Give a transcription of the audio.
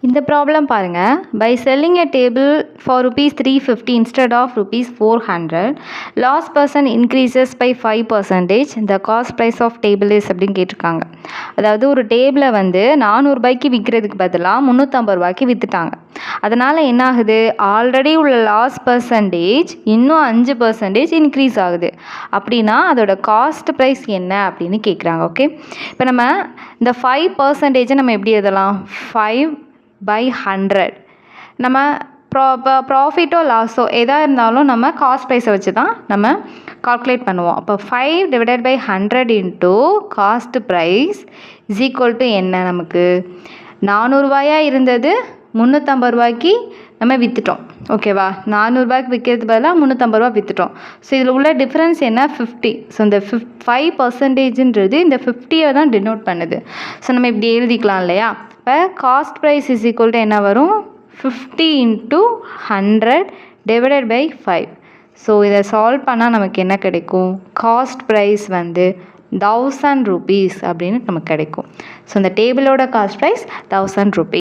இந்த ப்ராப்ளம் பாருங்கள். By selling a table for rupees 350 instead of rupees 400, loss person increases by 5%. the cost price of table is அப்படின்னு கேட்டிருக்காங்க. அதாவது ஒரு டேபிளை வந்து 400 ரூபாய்க்கு விற்கிறதுக்கு பதிலாக 350 ரூபாய்க்கு விற்றுட்டாங்க. அதனால் என்ன ஆகுது, ஆல்ரெடி உள்ள லாஸ் பர்சன்டேஜ் இன்னும் 5% இன்க்ரீஸ் ஆகுது. அப்படின்னா அதோட காஸ்ட் ப்ரைஸ் என்ன அப்படின்னு கேட்குறாங்க. ஓகே, இப்போ நம்ம இந்த 5% நம்ம எப்படி எழுதலாம், 5/100. நம்ம ப்ராஃபிட்டோ லாஸோ எதாக இருந்தாலும் நம்ம காஸ்ட் ப்ரைஸை வச்சு தான் நம்ம கால்குலேட் பண்ணுவோம். அப்போ 5/100 into cost price is equal to என்ன, நமக்கு 400 ரூபாயாக இருந்தது 350 ரூபாய்க்கு நம்ம விற்றுட்டோம். ஓகேவா, 400 ரூபாய்க்கு விற்கிறது பதிலாக 350 ரூபா விற்றுட்டோம். ஸோ இதில் உள்ள டிஃப்ரென்ஸ் என்ன, 50. ஸோ இந்த 5%ன்றது இந்த 50 தான் டினோட் பண்ணுது. ஸோ நம்ம இப்படி எழுதிக்கலாம் இல்லையா. இப்போ cost price is equal to என்ன வரும், 50 × 100 டிவைடட் பை 5. ஸோ இதை சால்வ் பண்ணால் நமக்கு என்ன கிடைக்கும், காஸ்ட் ப்ரைஸ் வந்து 1000 rupees அப்படின்னு நமக்கு கிடைக்கும். ஸோ இந்த டேபிளோட காஸ்ட் ப்ரைஸ் 1000 rupees.